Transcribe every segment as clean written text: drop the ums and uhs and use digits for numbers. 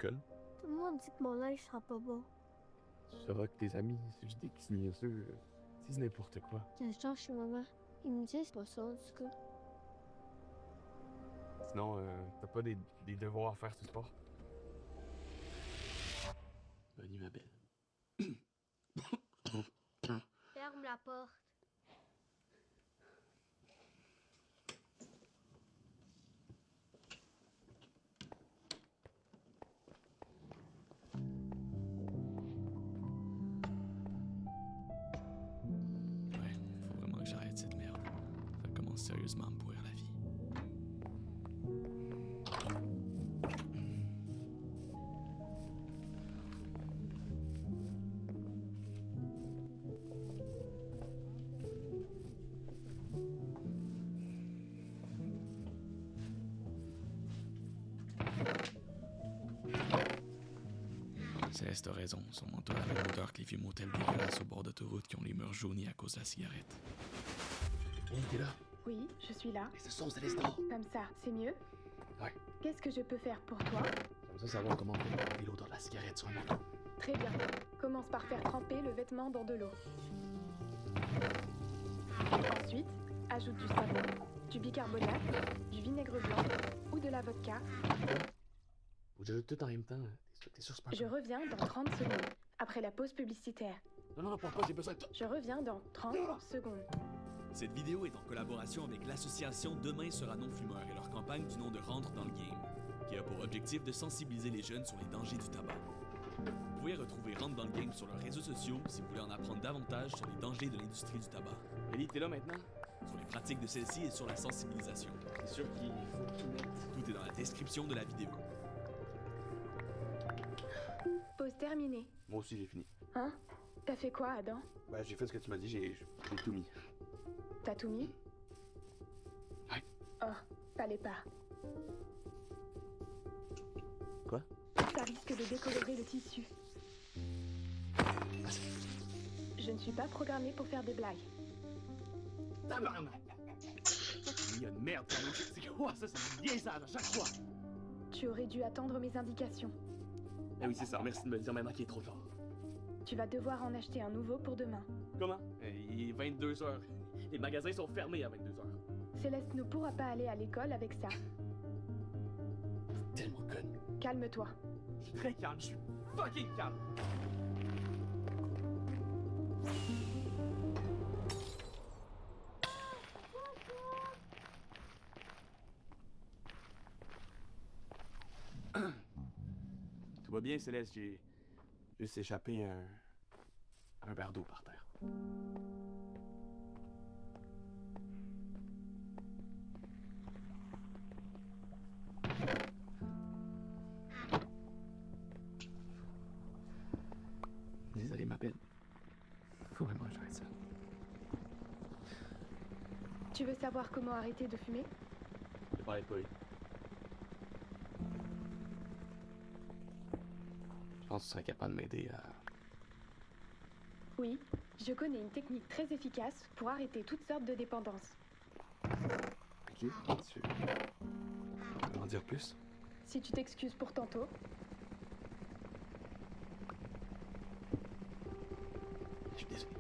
colle. Tout le monde dit que mon linge sera pas beau. Tu sauras que tes amis, c'est juste des petits niaiseux, disent n'importe quoi. Quand je dors chez maman, ils me disent pas ça, en tout cas. Sinon, t'as pas des devoirs à faire ce soir? Bonne nuit, ma belle. Ferme la porte. Ouais, faut vraiment que j'arrête cette merde. Ça commence sérieusement à me pourrir la vie. Céleste a raison, son manteau avait l'odeur que les vieux motels dégueulasses au bord d'autoroute qui ont les murs jaunis à cause de la cigarette. Hey, t'es là? Oui, je suis là. Et ce son, Céleste dort! Comme ça, c'est mieux? Ouais. Qu'est-ce que je peux faire pour toi? J'aime ça savoir comment on fait enlever l'odeur de la cigarette sur un manteau. Très bien. Commence par faire tremper le vêtement dans de l'eau. Ensuite, ajoute du savon, du bicarbonate, du vinaigre blanc ou de la vodka. Faut que j'ajoute tout en même temps. T'es sûr, c'est pas Je reviens dans 30 secondes, après la pause publicitaire. Non, pas, j'ai besoin de toi. Je reviens dans 30 secondes. Cette vidéo est en collaboration avec l'association Demain sera non-fumeur et leur campagne du nom de Rentre dans le game, qui a pour objectif de sensibiliser les jeunes sur les dangers du tabac. Vous pouvez retrouver Rentre dans le game sur leurs réseaux sociaux si vous voulez en apprendre davantage sur les dangers de l'industrie du tabac, Ellie, t'es là maintenant? sur les pratiques de celle-ci et sur la sensibilisation. C'est sûr qu'il faut tout mettre. Tout est dans la description de la vidéo. Pause terminée. Moi aussi, j'ai fini. Hein? T'as fait quoi, Adam? Ben, j'ai fait ce que tu m'as dit, j'ai tout mis. T'as tout mis? Ouais. Oh, fallait pas. Quoi? Ça risque de décolorer le tissu. Je ne suis pas programmée pour faire des blagues. Tabarnak! Il y a une merde quand même. C'est quoi ça? C'est du liaisage à chaque fois! Tu aurais dû attendre mes indications. Eh oui, c'est ça. Merci de me le dire maintenant qu'il est trop tard. Tu vas devoir en acheter un nouveau pour demain. Comment? Il est 22h. Les magasins sont fermés à 22h. Céleste ne pourra pas aller à l'école avec ça. Tellement conne. Calme-toi. Je suis très calme, je suis fucking calme. Tout va bien, Céleste, j'ai juste échappé un verre d'eau par terre. Désolé, ma belle. Faut vraiment que j'arrête ça. Tu veux savoir comment arrêter de fumer? Je parlais pas lui. Je pense que tu serais capable de m'aider à... Oui, je connais une technique très efficace pour arrêter toutes sortes de dépendances. Ok, tu peux en dire plus? Si tu t'excuses pour tantôt, Je suis désolé.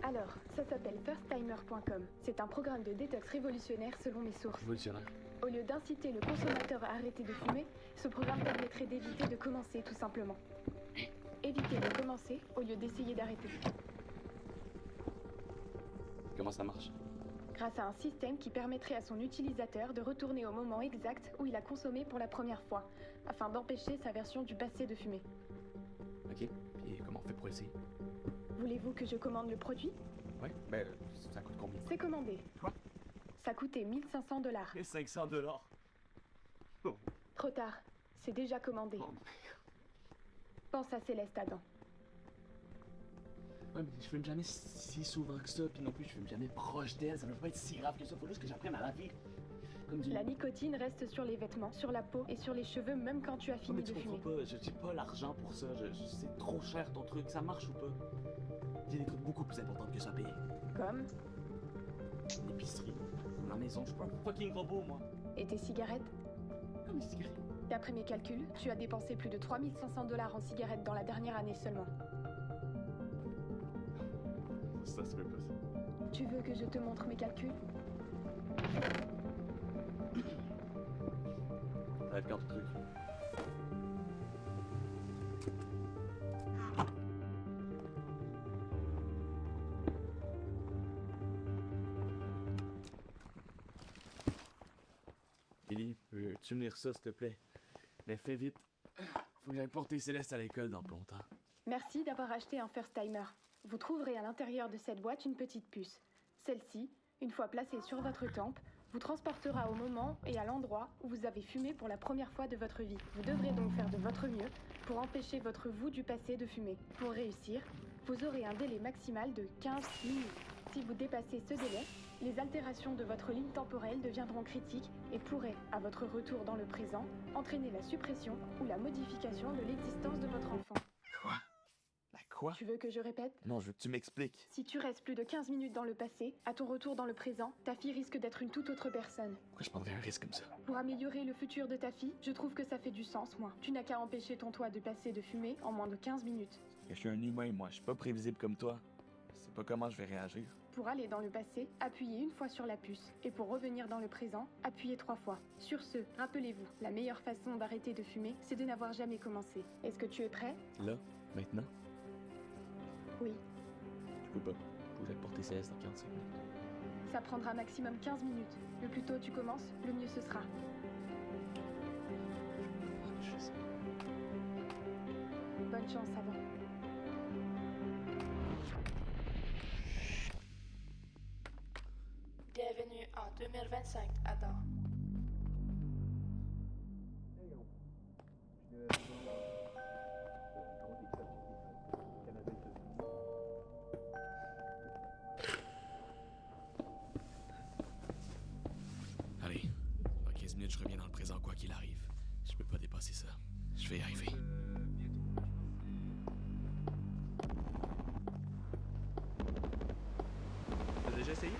alors, ça s'appelle firsttimer.com. C'est un programme de détox révolutionnaire selon mes sources. Révolutionnaire. Au lieu d'inciter le consommateur à arrêter de fumer, ce programme permettrait d'éviter de commencer tout simplement. Éviter de commencer au lieu d'essayer d'arrêter. Comment ça marche? Grâce à un système qui permettrait à son utilisateur de retourner au moment exact où il a consommé pour la première fois, afin d'empêcher sa version du passé de fumer. Ok, et comment on fait pour essayer? Voulez-vous que je commande le produit? Ouais, ben, ça coûte combien? C'est commandé. Quoi? Ça coûtait 1500 $. Et 500 $. Oh. Trop tard. C'est déjà commandé. Oh. Pense à Céleste, Adam. Ouais, mais je fume jamais si souvent que ça, puis non plus je fume jamais proche d'elle, ça ne peut pas être si grave que ça, faut juste que j'apprenne à la vivre. Comme du... La nicotine reste sur les vêtements, sur la peau et sur les cheveux même quand tu as Oh, fini mais tu de comprends fumer. pas, j'ai pas l'argent pour ça, c'est trop cher ton truc, ça marche ou pas? J'ai des trucs beaucoup plus importants que ça à payer. Comme? L'épicerie, ma maison, je suis pas un fucking robot moi. Et tes cigarettes? Comme les cigarettes. D'après mes calculs, tu as dépensé plus de 3500 $ en cigarettes dans la dernière année seulement. Ça se fait pas, ça. Tu veux que je te montre mes calculs? Ça va être quand, truc. Ellie, peux-tu me lire ça, s'il te plaît? Mais fais vite. Faut que j'aille porter Céleste à l'école dans pas longtemps. Merci d'avoir acheté un First Timer. Vous trouverez à l'intérieur de cette boîte une petite puce. Celle-ci, une fois placée sur votre tempe, vous transportera au moment et à l'endroit où vous avez fumé pour la première fois de votre vie. Vous devrez donc faire de votre mieux pour empêcher votre vous du passé de fumer. Pour réussir, vous aurez un délai maximal de 15 minutes. Si vous dépassez ce délai, les altérations de votre ligne temporelle deviendront critiques et pourraient, à votre retour dans le présent, entraîner la suppression ou la modification de l'existence de votre enfant. Quoi? La quoi? Tu veux que je répète? Non, je veux que tu m'expliques. Si tu restes plus de 15 minutes dans le passé, à ton retour dans le présent, ta fille risque d'être une toute autre personne. Pourquoi je prendrais un risque comme ça? Pour améliorer le futur de ta fille, je trouve que ça fait du sens, moi. Tu n'as qu'à empêcher ton toit de passer de fumer en moins de 15 minutes. Je suis un humain, moi. Je suis pas prévisible comme toi. Je sais pas comment je vais réagir. Pour aller dans le passé, appuyez une fois sur la puce. Et pour revenir dans le présent, appuyez 3 fois. Sur ce, rappelez-vous, la meilleure façon d'arrêter de fumer, c'est de n'avoir jamais commencé. Est-ce que tu es prêt? Là? Maintenant? Oui. Je peux pas. Faut que j'aille porter Céleste dans 45 minutes. Ça prendra maximum 15 minutes. Le plus tôt tu commences, le mieux ce sera. Je sais. Bonne chance avant. Bienvenue en 2025, Adam. Allez, dans 15 minutes, je reviens dans le présent quoi qu'il arrive. Je peux pas dépasser ça. Je vais y arriver. T'as déjà essayé?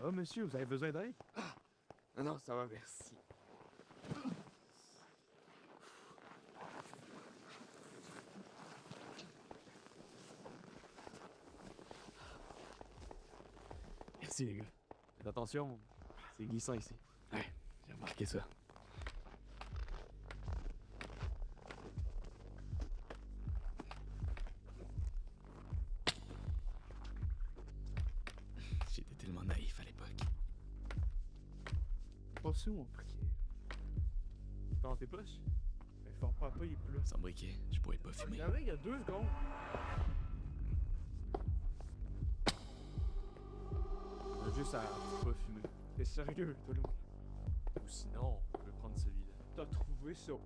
Oh, monsieur, vous avez besoin d'aide? Non, non, ça va, merci. Merci, les gars. Faites attention. C'est glissant ici. Ouais, j'ai remarqué ça. J'étais tellement naïf à l'époque. Pas sous, mon paquet. Dans tes poches? Mais fort pas, il est plus là. Sans briquet, je pourrais pas fumer. Regardez, il y a 2 secondes. On a juste à pas fumer. T'es sérieux, tout le monde? Ou sinon, on peut prendre celui-là. T'as trouvé ça où?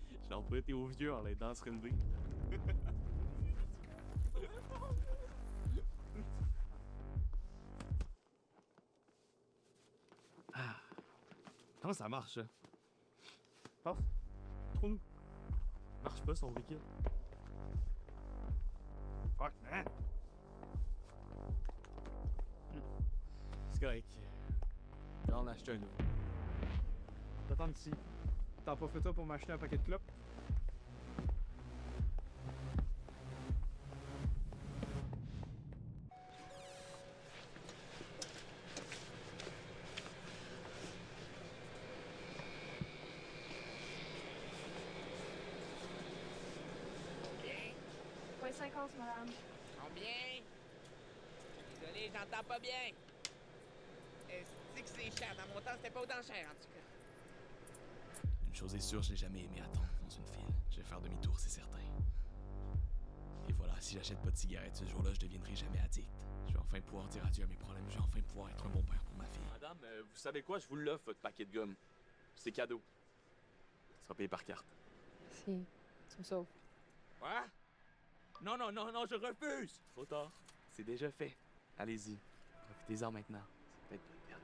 Je l'ai emprunté au vieux en l'aidant à se relever. Comment ça marche, ça? Passe. Trouve-nous. Marche pas son briquet. Fuck, man! C'est correct. Je vais en acheter un nouveau. T'attends ici. T'as pas fait ça pour m'acheter un paquet de clopes? Point 50, madame. Combien? Désolé, j'entends pas bien. Est-ce que c'est cher? Dans mon temps, c'était pas autant cher, en tout cas. Une chose est sûre, je n'ai jamais aimé attendre dans une file. Je vais faire demi-tour, c'est certain. Et voilà, si j'achète pas de cigarettes ce jour-là, je deviendrai jamais addict. Je vais enfin pouvoir dire adieu à mes problèmes. Je vais enfin pouvoir être un bon père pour ma fille. Madame, vous savez quoi? Je vous l'offre, votre paquet de gomme. C'est cadeau. Ça sera payé par carte. Si, tu me sauves. Quoi? Non, non, non, non, je refuse! Trop tard. C'est déjà fait. Allez-y. Profitez-en maintenant. C'est peut-être le dernier.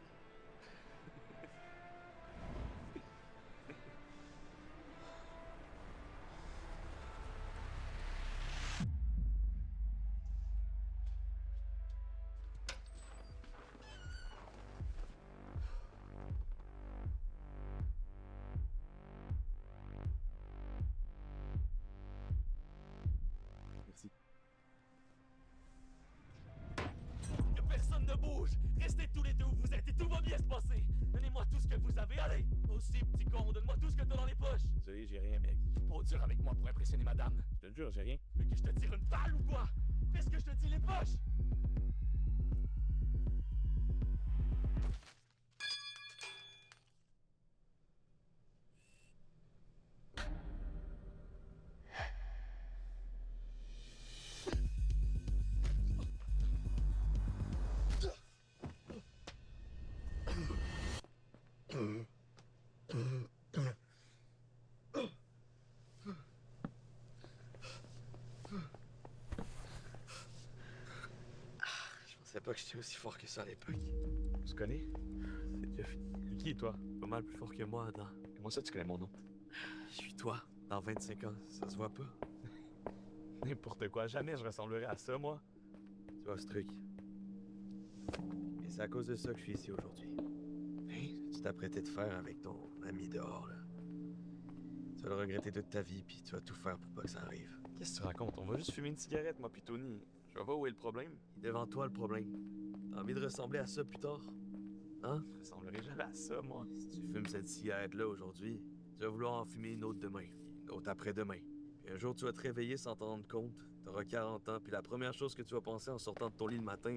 bouge! Restez tous les deux où vous êtes et tout va bien se passer! Donnez-moi tout ce que vous avez, allez! Aussi, petit con, donne-moi tout ce que t'as dans les poches! Désolé, j'ai rien, mec. Pas dur avec moi pour impressionner madame! Je te jure, j'ai rien. Veux que je te tire une balle ou quoi? Fais ce que je te dis, les poches! Je pensais pas que j'étais aussi fort que ça à l'époque. On se connaît? C'est déjà fini. Qui, toi? Pas mal plus fort que moi, Adam. Comment ça, tu connais mon nom? Je suis toi. Dans 25 ans, ça se voit pas. N'importe quoi, jamais je ressemblerais à ça, moi. Tu vois ce truc. Et c'est à cause de ça que je suis ici aujourd'hui. Hein? Tu t'apprêtais de faire avec ton ami dehors, là. Tu vas le regretter toute ta vie, puis tu vas tout faire pour pas que ça arrive. Qu'est-ce que tu racontes? On va juste fumer une cigarette, moi puis Tony. Je vois pas où est le problème. Il est devant toi, le problème. T'as envie de ressembler à ça plus tard? Hein? Je ressemblerai jamais à ça, moi. Si tu fumes cette cigarette-là aujourd'hui, tu vas vouloir en fumer une autre demain, puis une autre après-demain. Puis un jour, tu vas te réveiller sans t'en rendre compte. T'auras 40 ans, puis la première chose que tu vas penser en sortant de ton lit le matin,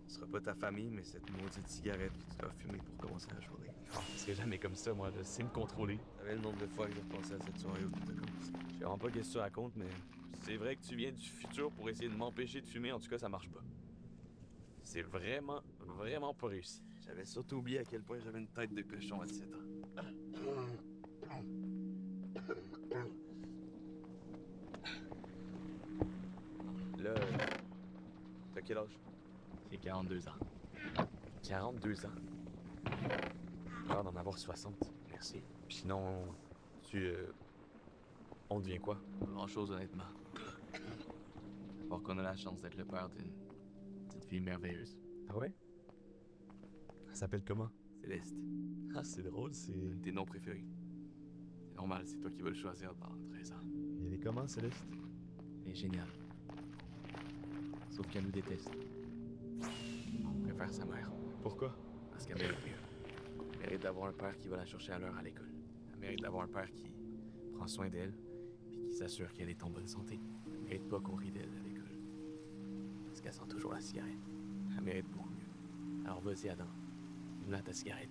ce sera pas ta famille, mais cette maudite cigarette que tu dois fumer pour commencer la journée. Oh, je serai jamais comme ça, moi. Je sais me contrôler. Tu savais le nombre de fois que j'ai repensé à cette soirée où tout a commencé. Je sais vraiment pas qu'est-ce que tu racontes, mais c'est vrai que tu viens du futur pour essayer de m'empêcher de fumer. En tout cas, ça marche pas. C'est vraiment, vraiment pas réussi. J'avais surtout oublié à quel point j'avais une tête de cochon à 17 ans. Là, t'as quel âge? J'ai 42 ans. 42 ans. J'ai l'air d'en avoir 60. Merci. Puis sinon, on devient quoi? Pas grand-chose, honnêtement. Voir qu'on a la chance d'être le père d'une petite fille merveilleuse. Ah ouais? Elle s'appelle comment? Céleste. Ah, c'est drôle, c'est... Un de tes noms préférés. C'est normal, c'est toi qui vas le choisir dans 13 ans. Elle est comment, Céleste? Elle est géniale. Sauf qu'elle nous déteste. Elle préfère sa mère. Pourquoi? Parce qu'elle mérite mieux. Elle mérite d'avoir un père qui va la chercher à l'heure à l'école. Elle mérite d'avoir un père qui prend soin d'elle, puis qui s'assure qu'elle est en bonne santé. Elle mérite pas qu'on rit d'elle à l'école. Parce qu'elle sent toujours la cigarette. Elle mérite beaucoup mieux. Alors vas-y, Adam. Fume-la ta cigarette.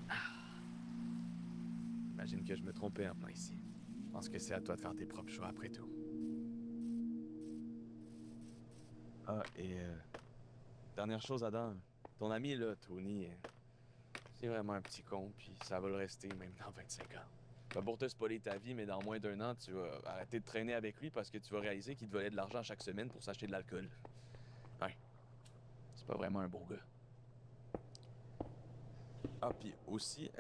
Ah. Imagine que je me trompais en venant ici. Je pense que c'est à toi de faire tes propres choix après tout. Ah, et dernière chose, Adam. Ton ami, là, Tony, c'est vraiment un petit con, puis ça va le rester même dans 25 ans. Pas pour te spoiler ta vie, mais dans moins d'un an, tu vas arrêter de traîner avec lui parce que tu vas réaliser qu'il te volait de l'argent chaque semaine pour s'acheter de l'alcool. Ouais. C'est pas vraiment un beau gars. Ah, puis aussi,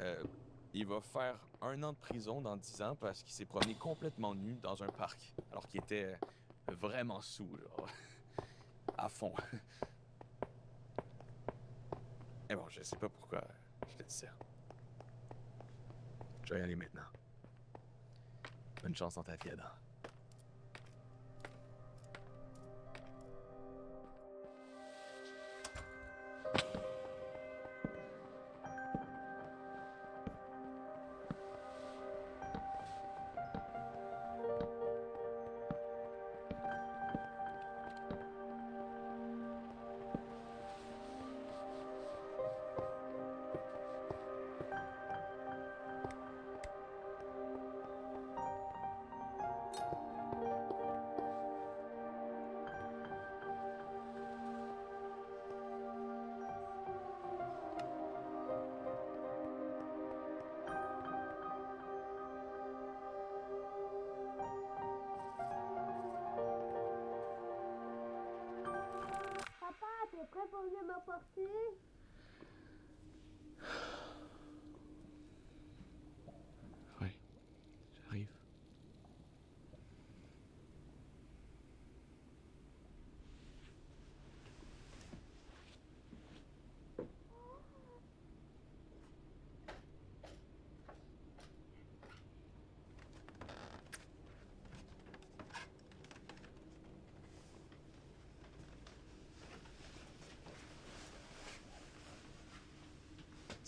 il va faire 1 an de prison dans 10 ans parce qu'il s'est promené complètement nu dans un parc, alors qu'il était vraiment saoul, genre. À fond. Et bon, je sais pas pourquoi je te dis ça. Je vais y aller maintenant. Bonne chance dans ta vie, Adam. Papa, t'es prêt pour venir m'apporter? Oui, j'arrive.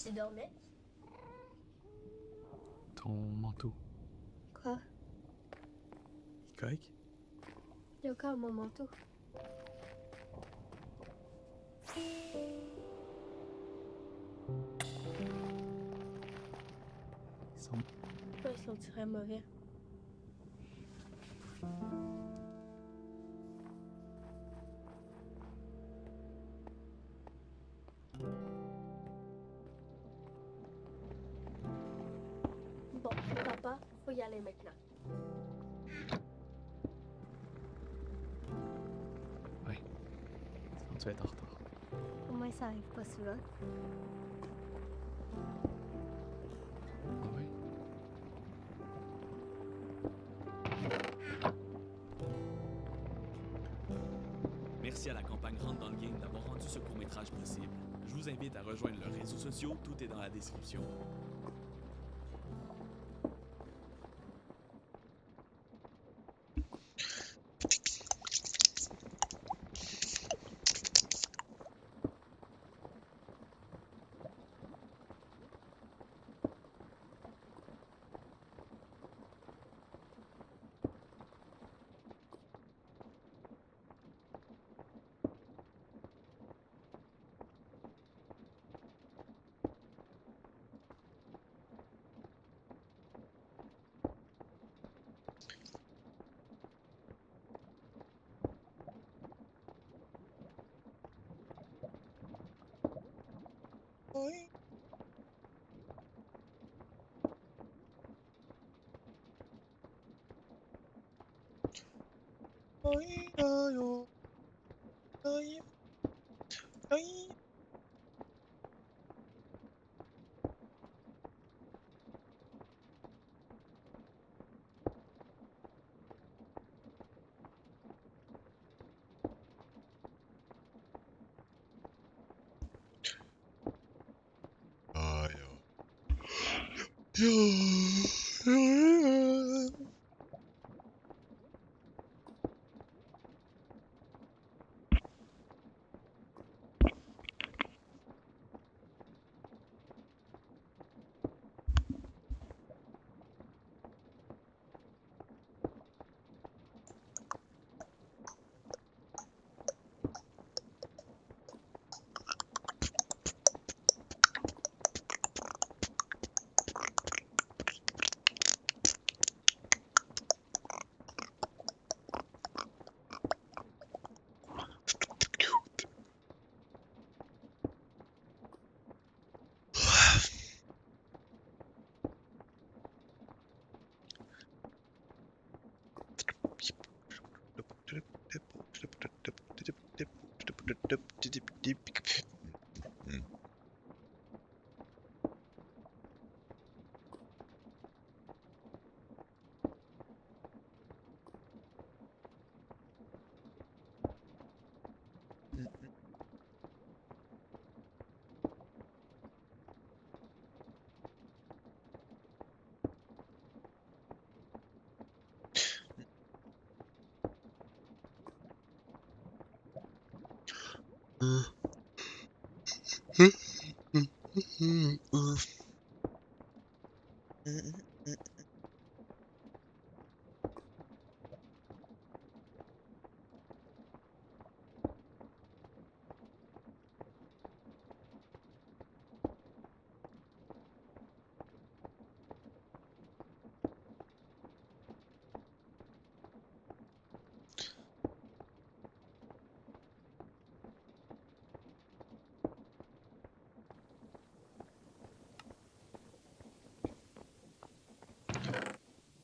Tu dormais? Ton manteau. Quoi? C'est correct? Il y a encore mon manteau. Il sent... Pourquoi il sentirait mauvais? Bon, papa, faut y aller maintenant. Ouais. Sinon tu vas être en retard. Au moins, ça arrive pas souvent. Ah ouais? Merci à la campagne Rentre dans le Game d'avoir rendu ce court-métrage possible. Je vous invite à rejoindre leurs réseaux sociaux, tout est dans la description.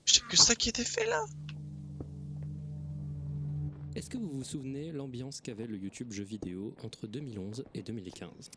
C'est que ça qui était fait là. Est-ce que vous vous souvenez l'ambiance qu'avait le YouTube jeu vidéo entre 2011 et 2015 ?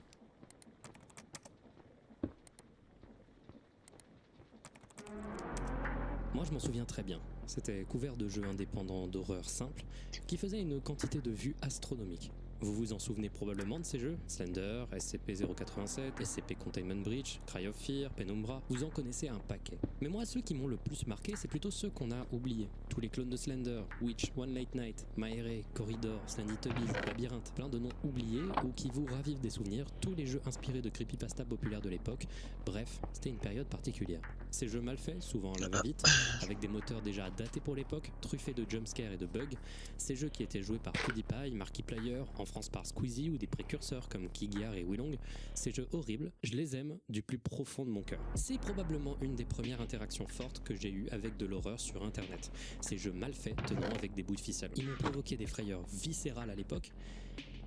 Moi je m'en souviens très bien. C'était couvert de jeux indépendants d'horreur simples qui faisaient une quantité de vues astronomique. Vous vous en souvenez probablement de ces jeux, Slender, SCP-087, SCP Containment Breach, Cry of Fear, Penumbra, vous en connaissez un paquet. Mais moi, ceux qui m'ont le plus marqué, c'est plutôt ceux qu'on a oubliés. Tous les clones de Slender, Witch, One Late Night, Maere, Corridor, Slendy Tubbies, Labyrinthe, plein de noms oubliés ou qui vous ravivent des souvenirs, tous les jeux inspirés de creepypasta populaires de l'époque. Bref, c'était une période particulière. Ces jeux mal faits, souvent à la va-vite, avec des moteurs déjà datés pour l'époque, truffés de jumpscares et de bugs, ces jeux qui étaient joués par PewDiePie, Markiplier, en France par Squeezie ou des précurseurs comme Kigyar et Willong, ces jeux horribles, je les aime du plus profond de mon cœur. C'est probablement une des premières interactions fortes que j'ai eues avec de l'horreur sur internet. Ces jeux mal faits tenant avec des bouts de ficelle. Ils m'ont provoqué des frayeurs viscérales à l'époque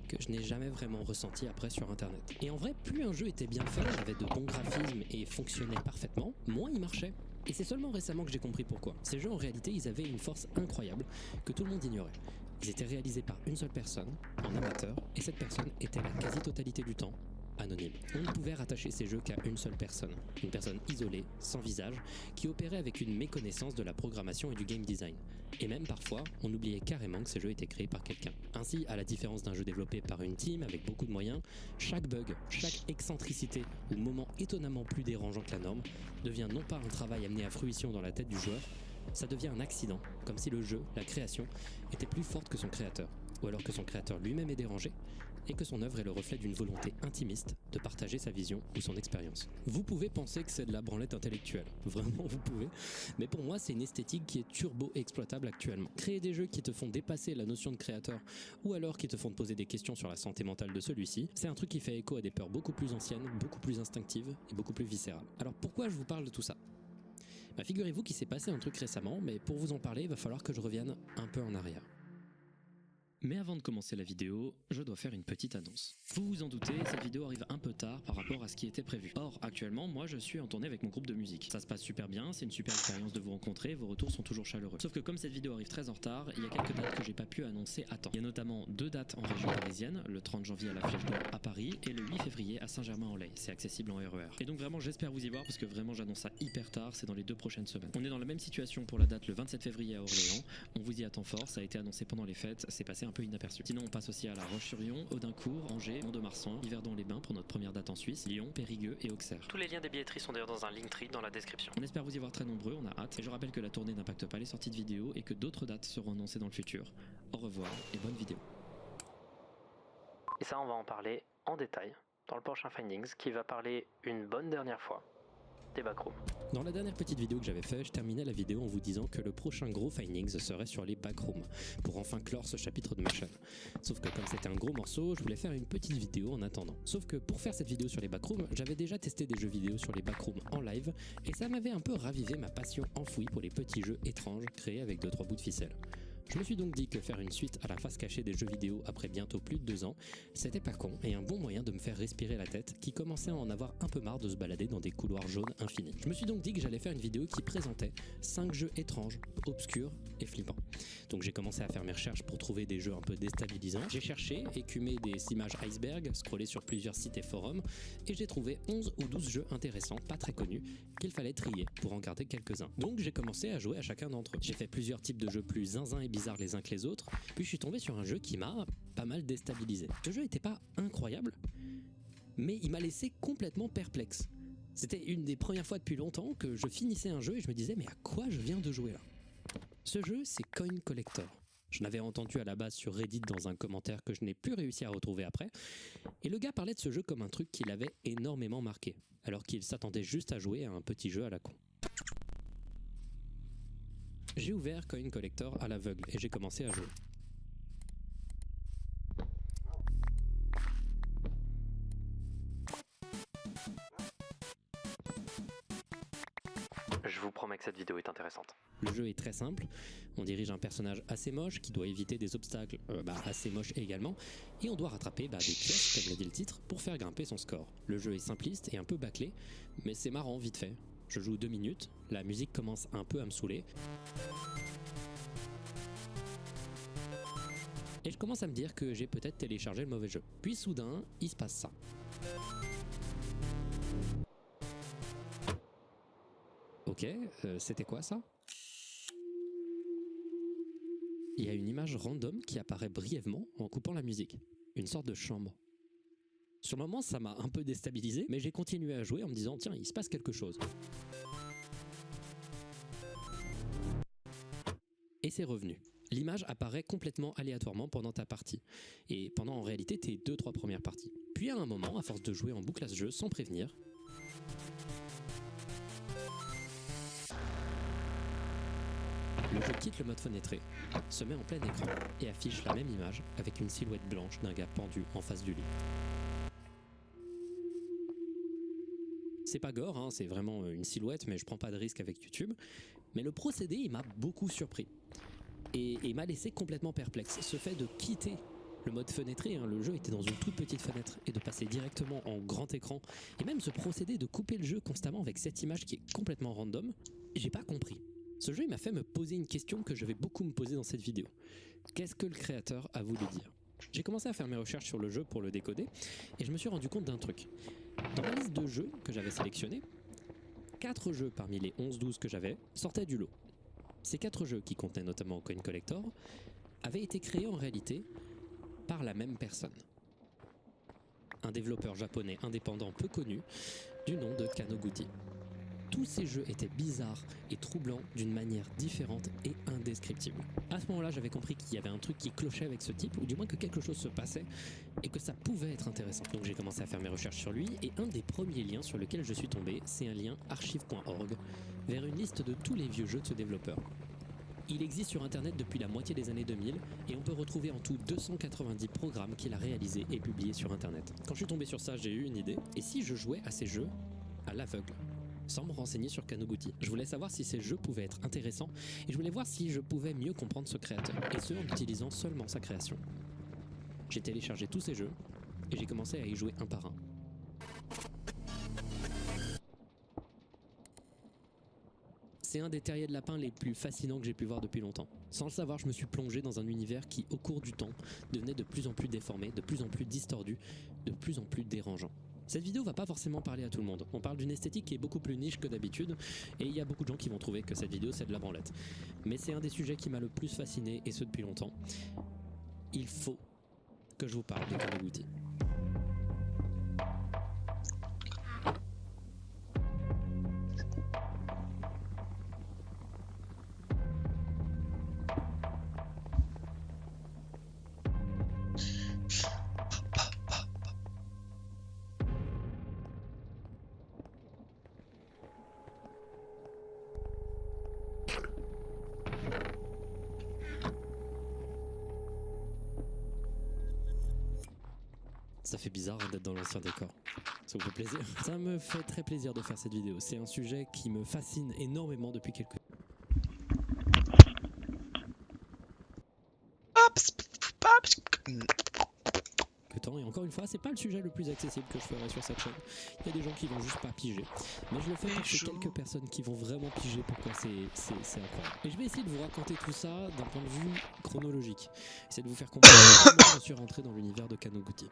que je n'ai jamais vraiment ressenti après sur internet. Et en vrai, plus un jeu était bien fait, avait de bons graphismes et fonctionnait parfaitement, moins il marchait. Et c'est seulement récemment que j'ai compris pourquoi. Ces jeux en réalité, ils avaient une force incroyable que tout le monde ignorait. Ils étaient réalisés par une seule personne, en amateur, et cette personne était la quasi-totalité du temps anonyme. On ne pouvait rattacher ces jeux qu'à une seule personne, une personne isolée, sans visage, qui opérait avec une méconnaissance de la programmation et du game design. Et même parfois, on oubliait carrément que ces jeux étaient créés par quelqu'un. Ainsi, à la différence d'un jeu développé par une team avec beaucoup de moyens, chaque bug, chaque excentricité ou moment étonnamment plus dérangeant que la norme devient non pas un travail amené à fruition dans la tête du joueur, ça devient un accident, comme si le jeu, la création, était plus forte que son créateur, ou alors que son créateur lui-même est dérangé, et que son œuvre est le reflet d'une volonté intimiste de partager sa vision ou son expérience. Vous pouvez penser que c'est de la branlette intellectuelle, vraiment vous pouvez, mais pour moi c'est une esthétique qui est turbo-exploitable actuellement. Créer des jeux qui te font dépasser la notion de créateur, ou alors qui te font te poser des questions sur la santé mentale de celui-ci, c'est un truc qui fait écho à des peurs beaucoup plus anciennes, beaucoup plus instinctives et beaucoup plus viscérales. Alors pourquoi je vous parle de tout ça ? Figurez-vous qu'il s'est passé un truc récemment, mais pour vous en parler, il va falloir que je revienne un peu en arrière. Mais avant de commencer la vidéo, je dois faire une petite annonce. Vous vous en doutez, cette vidéo arrive un peu tard par rapport à ce qui était prévu. Or, actuellement, moi je suis en tournée avec mon groupe de musique. Ça se passe super bien, c'est une super expérience de vous rencontrer, vos retours sont toujours chaleureux. Sauf que comme cette vidéo arrive très en retard, il y a quelques dates que j'ai pas pu annoncer à temps. Il y a notamment 2 dates en région parisienne, le 30 janvier à la Flèche d'Or à Paris et le 8 février à Saint-Germain-en-Laye. C'est accessible en RER. Et donc vraiment j'espère vous y voir parce que vraiment j'annonce ça hyper tard, c'est dans les 2 prochaines semaines. On est dans la même situation pour la date le 27 février à Orléans. On vous y attend fort, ça a été annoncé pendant les fêtes, c'est passé un peu inaperçu. Sinon on passe aussi à La Roche-sur-Yon, Audincourt, Angers, Mont-de-Marsan, Yverdon-les-Bains pour notre première date en Suisse, Lyon, Périgueux et Auxerre. Tous les liens des billetteries sont d'ailleurs dans un Linktree dans la description. On espère vous y voir très nombreux, on a hâte. Et je rappelle que la tournée n'impacte pas les sorties de vidéos et que d'autres dates seront annoncées dans le futur. Au revoir et bonne vidéo. Et ça on va en parler en détail dans le prochain Findings qui va parler une bonne dernière fois des backrooms. Dans la dernière petite vidéo que j'avais fait, je terminais la vidéo en vous disant que le prochain gros Findings serait sur les backrooms, pour enfin clore ce chapitre de ma chaîne. Sauf que comme c'était un gros morceau, je voulais faire une petite vidéo en attendant. Sauf que pour faire cette vidéo sur les backrooms, j'avais déjà testé des jeux vidéo sur les backrooms en live, et ça m'avait un peu ravivé ma passion enfouie pour les petits jeux étranges créés avec 2-3 bouts de ficelle. Je me suis donc dit que faire une suite à la face cachée des jeux vidéo après bientôt plus de 2 ans, c'était pas con et un bon moyen de me faire respirer la tête qui commençait à en avoir un peu marre de se balader dans des couloirs jaunes infinis. Je me suis donc dit que j'allais faire une vidéo qui présentait 5 jeux étranges, obscurs et flippants. Donc j'ai commencé à faire mes recherches pour trouver des jeux un peu déstabilisants. J'ai cherché, écumé des images iceberg, scrollé sur plusieurs sites et forums et j'ai trouvé 11 ou 12 jeux intéressants, pas très connus, qu'il fallait trier pour en garder quelques-uns. Donc j'ai commencé à jouer à chacun d'entre eux. J'ai fait plusieurs types de jeux plus zinzin et bizarres les uns que les autres, puis je suis tombé sur un jeu qui m'a pas mal déstabilisé. Ce jeu était pas incroyable, mais il m'a laissé complètement perplexe. C'était une des premières fois depuis longtemps que je finissais un jeu et je me disais mais à quoi je viens de jouer là? Ce jeu c'est Coin Collector. Je l'avais entendu à la base sur Reddit dans un commentaire que je n'ai plus réussi à retrouver après, et le gars parlait de ce jeu comme un truc qui l'avait énormément marqué, alors qu'il s'attendait juste à jouer à un petit jeu à la con. J'ai ouvert Coin Collector à l'aveugle et j'ai commencé à jouer. Je vous promets que cette vidéo est intéressante. Le jeu est très simple, on dirige un personnage assez moche qui doit éviter des obstacles assez moches également, et on doit rattraper des pièces, comme l'a dit le titre, pour faire grimper son score. Le jeu est simpliste et un peu bâclé, mais c'est marrant vite fait. Je joue 2 minutes, la musique commence un peu à me saouler. Et je commence à me dire que j'ai peut-être téléchargé le mauvais jeu. Puis soudain, il se passe ça. Ok, c'était quoi ça? Il y a une image random qui apparaît brièvement en coupant la musique. une sorte de chambre. Sur le moment, ça m'a un peu déstabilisé, mais j'ai continué à jouer en me disant tiens, il se passe quelque chose. Et c'est revenu. L'image apparaît complètement aléatoirement pendant ta partie, et pendant en réalité tes 2-3 premières parties. Puis à un moment, à force de jouer en boucle à ce jeu sans prévenir, le jeu quitte le mode fenêtré, se met en plein écran et affiche la même image avec une silhouette blanche d'un gars pendu en face du lit. C'est pas gore, hein, c'est vraiment une silhouette, mais je prends pas de risque avec YouTube. Mais le procédé, il m'a beaucoup surpris. Et m'a laissé complètement perplexe. Ce fait de quitter le mode fenêtré, hein, le jeu était dans une toute petite fenêtre, et de passer directement en grand écran, et même ce procédé de couper le jeu constamment avec cette image qui est complètement random, j'ai pas compris. Ce jeu, il m'a fait me poser une question que je vais beaucoup me poser dans cette vidéo. Qu'est-ce que le créateur a voulu dire ? J'ai commencé à faire mes recherches sur le jeu pour le décoder, et je me suis rendu compte d'un truc. Dans ma liste de jeux que j'avais sélectionnés, 4 jeux parmi les 11-12 que j'avais sortaient du lot. Ces 4 jeux, qui contenaient notamment Coin Collector, avaient été créés en réalité par la même personne. Un développeur japonais indépendant peu connu, du nom de Kanoguchi. Tous ces jeux étaient bizarres et troublants d'une manière différente et indescriptible. À ce moment-là, j'avais compris qu'il y avait un truc qui clochait avec ce type, ou du moins que quelque chose se passait, et que ça pouvait être intéressant. Donc j'ai commencé à faire mes recherches sur lui, et un des premiers liens sur lequel je suis tombé, c'est un lien archive.org, vers une liste de tous les vieux jeux de ce développeur. Il existe sur internet depuis la moitié des années 2000, et on peut retrouver en tout 290 programmes qu'il a réalisés et publiés sur internet. Quand je suis tombé sur ça, j'ai eu une idée, et si je jouais à ces jeux à l'aveugle, sans me renseigner sur Kanoguchi. Je voulais savoir si ces jeux pouvaient être intéressants et je voulais voir si je pouvais mieux comprendre ce créateur, et ce en utilisant seulement sa création. J'ai téléchargé tous ces jeux et j'ai commencé à y jouer un par un. C'est un des terriers de lapin les plus fascinants que j'ai pu voir depuis longtemps. Sans le savoir, je me suis plongé dans un univers qui, au cours du temps, devenait de plus en plus déformé, de plus en plus distordu, de plus en plus dérangeant. Cette vidéo va pas forcément parler à tout le monde. On parle d'une esthétique qui est beaucoup plus niche que d'habitude, et il y a beaucoup de gens qui vont trouver que cette vidéo c'est de la branlette. Mais c'est un des sujets qui m'a le plus fasciné, et ce depuis longtemps. Il faut que je vous parle de Kanoguchi. Ça fait bizarre d'être dans l'ancien décor. Ça vous fait plaisir? Ça me fait très plaisir de faire cette vidéo. C'est un sujet qui me fascine énormément depuis quelques temps. Et encore une fois, c'est pas le sujet le plus accessible que je ferai sur cette chaîne. Il y a des gens qui vont juste pas piger. Mais je le fais pour ces quelques personnes qui vont vraiment piger pourquoi c'est incroyable. Et je vais essayer de vous raconter tout ça d'un point de vue chronologique. Essayer de vous faire comprendre comment je suis rentré dans l'univers de Kanoguchi.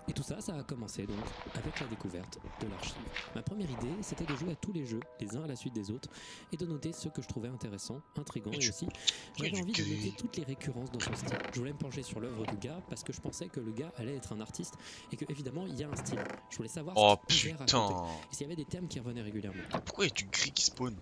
Et tout ça, ça a commencé donc avec la découverte de l'archive. Ma première idée, c'était de jouer à tous les jeux, les uns à la suite des autres, et de noter ceux que je trouvais intéressants, intrigants, et aussi, j'avais envie de noter toutes les récurrences dans son style. Je voulais me pencher sur l'œuvre du gars, parce que je pensais que le gars allait être un artiste, et que évidemment, il y a un style. Je voulais savoir ce qu'il pouvait raconter, et s'il y avait des thèmes qui revenaient régulièrement. Pourquoi y a du gris qui spawn?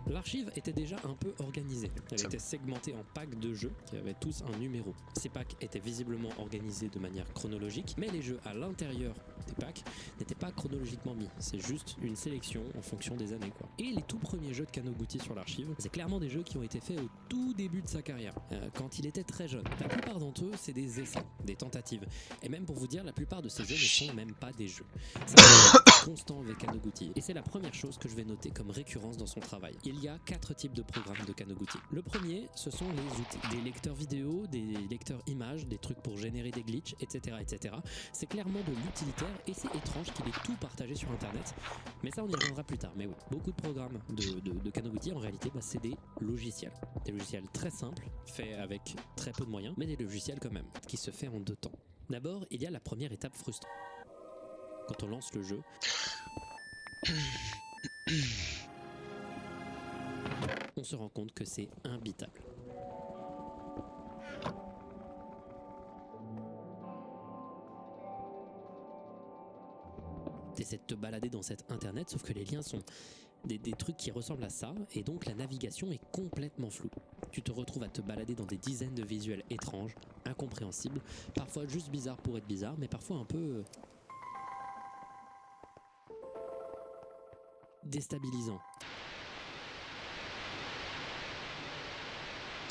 L'archive était déjà un peu organisée. Elle était segmentée en packs de jeux qui avaient tous un numéro. Ces packs étaient visiblement organisés de manière chronologique, mais les jeux à l'intérieur des packs n'étaient pas chronologiquement mis. C'est juste une sélection en fonction des années, quoi. Et les tout premiers jeux de Kanoguchi sur l'archive, c'est clairement des jeux qui ont été faits au tout début de sa carrière, quand il était très jeune. La plupart d'entre eux, c'est des essais, des tentatives. Et même pour vous dire, la plupart de ces jeux ne sont même pas des jeux. C'est un constant avec Kanoguchi. Et c'est la première chose que je vais noter comme récurrence dans son travail. Il y a 4 types de programmes de Kanoguchi. Le premier, ce sont les outils. Des lecteurs vidéo, des lecteurs images, des trucs pour générer des glitches, etc. etc. C'est clairement de l'utilitaire et c'est étrange qu'il ait tout partagé sur internet. Mais ça, on y reviendra plus tard. Mais oui, beaucoup de programmes de Kanoguchi, en réalité, c'est des logiciels. Des logiciels très simples, faits avec très peu de moyens, mais des logiciels quand même, qui se fait en 2 temps. D'abord, il y a la première étape frustrante. Quand on lance le jeu, on se rend compte que c'est imbitable. T'essaies de te balader dans cet internet, sauf que les liens sont des trucs qui ressemblent à ça, et donc la navigation est complètement floue. Tu te retrouves à te balader dans des dizaines de visuels étranges, incompréhensibles, parfois juste bizarres pour être bizarres, mais parfois un peu déstabilisant.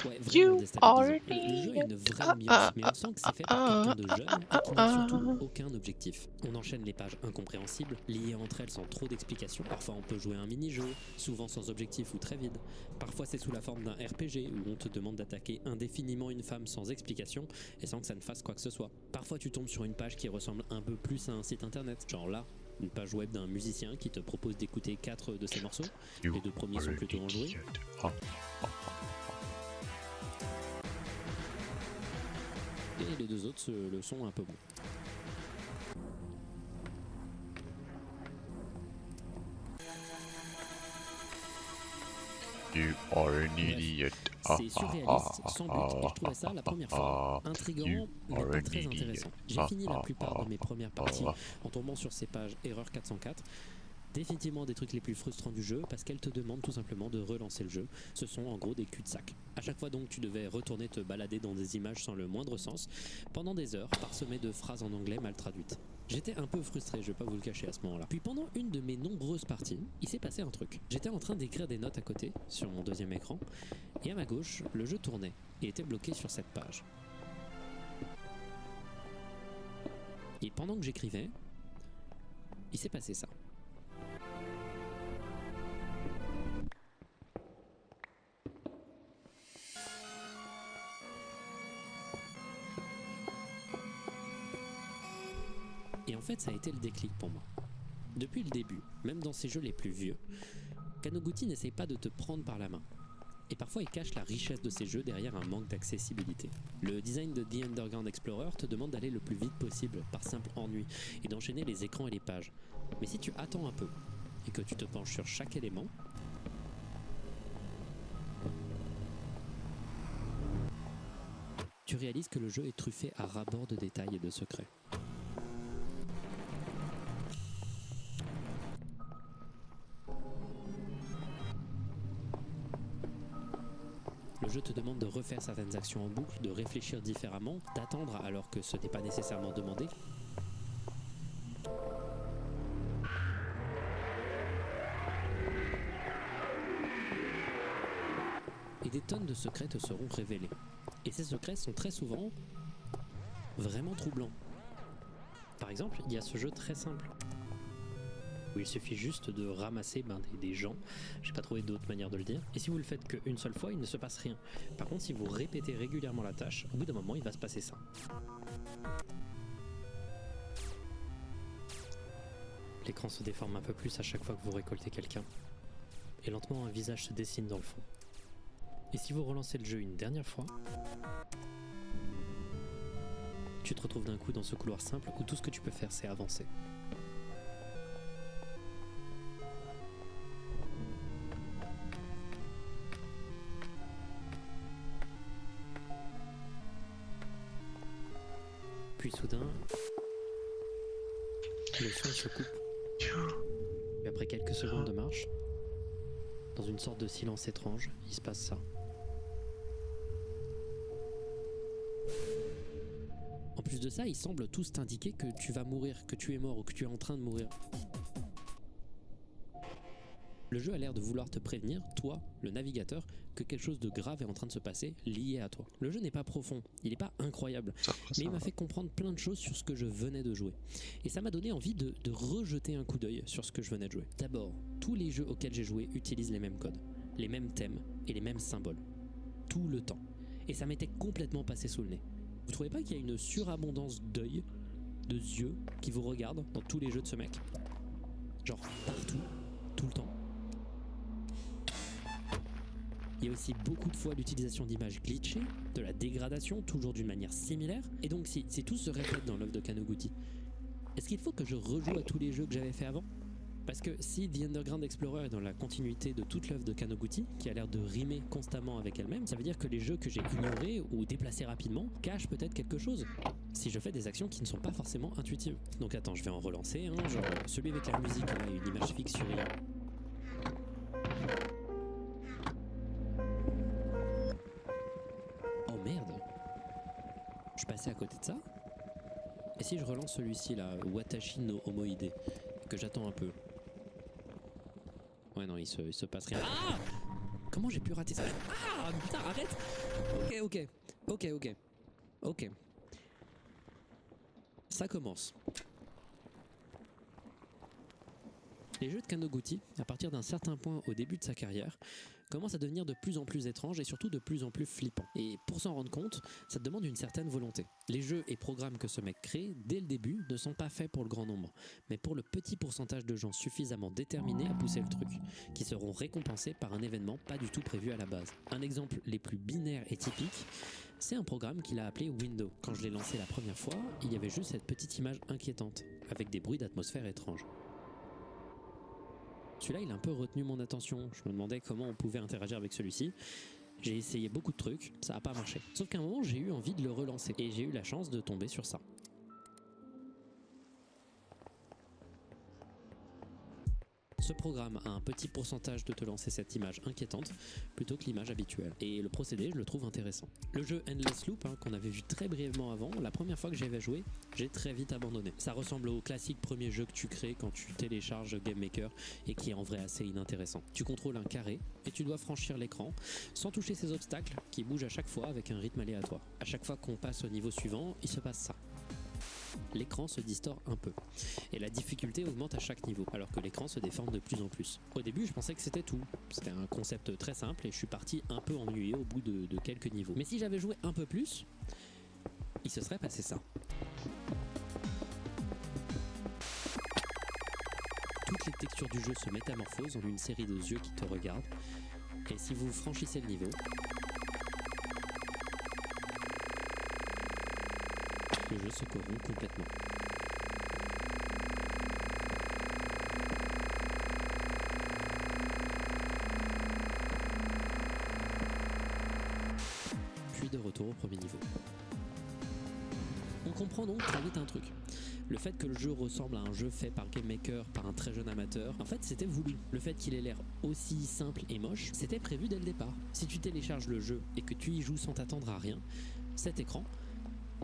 Ouais, vraiment déstabilisant. Le jeu a une vraie ambiance, mais on sent que c'est fait par quelqu'un de jeune et qui n'a surtout aucun objectif. On enchaîne les pages incompréhensibles, liées entre elles sans trop d'explications. Parfois on peut jouer à un mini-jeu, souvent sans objectif ou très vide. Parfois c'est sous la forme d'un RPG où on te demande d'attaquer indéfiniment une femme sans explication et sans que ça ne fasse quoi que ce soit. Parfois tu tombes sur une page qui ressemble un peu plus à un site internet, genre là. Une page web d'un musicien qui te propose d'écouter 4 de ses morceaux. Les 2 premiers sont plutôt enjoués. Et les 2 autres le sont un peu moins. You are an idiot. C'est surréaliste, sans but, et je trouvais ça la première fois intriguant, mais pas très intéressant. J'ai fini la plupart de mes premières parties en tombant sur ces pages Erreur 404. Définitivement des trucs les plus frustrants du jeu parce qu'elles te demandent tout simplement de relancer le jeu. Ce sont en gros des cul-de-sac. À chaque fois donc tu devais retourner te balader dans des images sans le moindre sens pendant des heures parsemées de phrases en anglais mal traduites. J'étais un peu frustré, je vais pas vous le cacher à ce moment-là. Puis pendant une de mes nombreuses parties, il s'est passé un truc. J'étais en train d'écrire des notes à côté, sur mon deuxième écran, et à ma gauche, le jeu tournait et était bloqué sur cette page. Et pendant que j'écrivais, il s'est passé ça. Et en fait, ça a été le déclic pour moi. Depuis le début, même dans ces jeux les plus vieux, Kanoguchi n'essaye pas de te prendre par la main. Et parfois, il cache la richesse de ces jeux derrière un manque d'accessibilité. Le design de The Underground Explorer te demande d'aller le plus vite possible, par simple ennui, et d'enchaîner les écrans et les pages. Mais si tu attends un peu, et que tu te penches sur chaque élément, tu réalises que le jeu est truffé à ras-bord de détails et de secrets. Le jeu te demande de refaire certaines actions en boucle, de réfléchir différemment, d'attendre alors que ce n'est pas nécessairement demandé. Et des tonnes de secrets te seront révélés. Et ces secrets sont très souvent vraiment troublants. Par exemple, il y a ce jeu très simple où il suffit juste de ramasser des gens, j'ai pas trouvé d'autre manière de le dire, et si vous le faites qu'une seule fois, il ne se passe rien. Par contre, si vous répétez régulièrement la tâche, au bout d'un moment, il va se passer ça. L'écran se déforme un peu plus à chaque fois que vous récoltez quelqu'un, et lentement un visage se dessine dans le fond. Et si vous relancez le jeu une dernière fois, tu te retrouves d'un coup dans ce couloir simple où tout ce que tu peux faire, c'est avancer. Puis soudain, le son se coupe. Et après quelques secondes de marche, dans une sorte de silence étrange, il se passe ça. En plus de ça, ils semblent tous t'indiquer que tu vas mourir, que tu es mort ou que tu es en train de mourir. Le jeu a l'air de vouloir te prévenir, toi, le navigateur, que quelque chose de grave est en train de se passer lié à toi. Le jeu n'est pas profond, il n'est pas incroyable, mais il m'a fait comprendre plein de choses sur ce que je venais de jouer. Et ça m'a donné envie de rejeter un coup d'œil sur ce que je venais de jouer. D'abord, tous les jeux auxquels j'ai joué utilisent les mêmes codes, les mêmes thèmes et les mêmes symboles. Tout le temps. Et ça m'était complètement passé sous le nez. Vous trouvez pas qu'il y a une surabondance d'œil, de yeux qui vous regardent dans tous les jeux de ce mec? Genre partout, tout le temps. Il y a aussi beaucoup de fois l'utilisation d'images glitchées, de la dégradation, toujours d'une manière similaire. Et donc si tout se répète dans l'œuvre de Kanoguchi, est-ce qu'il faut que je rejoue à tous les jeux que j'avais fait avant? Parce que si The Underground Explorer est dans la continuité de toute l'œuvre de Kanoguchi, qui a l'air de rimer constamment avec elle-même, ça veut dire que les jeux que j'ai ignorés ou déplacés rapidement cachent peut-être quelque chose. Si je fais des actions qui ne sont pas forcément intuitives. Donc attends, je vais en relancer, hein, genre celui avec la musique, là, une image fixe sur IA. Oh merde! Je suis passé à côté de ça? Et si je relance celui-ci là, Watashi no Omoide, que j'attends un peu? Ouais non, il se passe rien. Ah! Comment j'ai pu rater ça? Ah putain, arrête! Ok. Ça commence. Les jeux de Kanoguchi, à partir d'un certain point au début de sa carrière, commencent à devenir de plus en plus étranges et surtout de plus en plus flippants. Et pour s'en rendre compte, ça te demande une certaine volonté. Les jeux et programmes que ce mec crée, dès le début, ne sont pas faits pour le grand nombre, mais pour le petit pourcentage de gens suffisamment déterminés à pousser le truc, qui seront récompensés par un événement pas du tout prévu à la base. Un exemple les plus binaires et typiques, c'est un programme qu'il a appelé Window. Quand je l'ai lancé la première fois, il y avait juste cette petite image inquiétante, avec des bruits d'atmosphère étranges. Celui-là, il a un peu retenu mon attention. Je me demandais comment on pouvait interagir avec celui-ci. J'ai essayé beaucoup de trucs, ça n'a pas marché. Sauf qu'à un moment, j'ai eu envie de le relancer. Et j'ai eu la chance de tomber sur ça. Ce programme a un petit pourcentage de te lancer cette image inquiétante plutôt que l'image habituelle. Et le procédé, je le trouve intéressant. Le jeu Endless Loop, qu'on avait vu très brièvement avant, la première fois que j'y avais joué, j'ai très vite abandonné. Ça ressemble au classique premier jeu que tu crées quand tu télécharges Game Maker et qui est en vrai assez inintéressant. Tu contrôles un carré et tu dois franchir l'écran sans toucher ces obstacles qui bougent à chaque fois avec un rythme aléatoire. À chaque fois qu'on passe au niveau suivant, il se passe ça. L'écran se distord un peu et la difficulté augmente à chaque niveau alors que l'écran se déforme de plus en plus. Au début je pensais que c'était tout, c'était un concept très simple et je suis parti un peu ennuyé au bout de quelques niveaux. Mais si j'avais joué un peu plus, il se serait passé ça. Toutes les textures du jeu se métamorphosent en une série de yeux qui te regardent et si vous franchissez le niveau, le jeu se corrompt complètement. Puis de retour au premier niveau. On comprend donc très vite un truc. Le fait que le jeu ressemble à un jeu fait par Game Maker par un très jeune amateur, en fait c'était voulu. Le fait qu'il ait l'air aussi simple et moche, c'était prévu dès le départ. Si tu télécharges le jeu et que tu y joues sans t'attendre à rien, cet écran,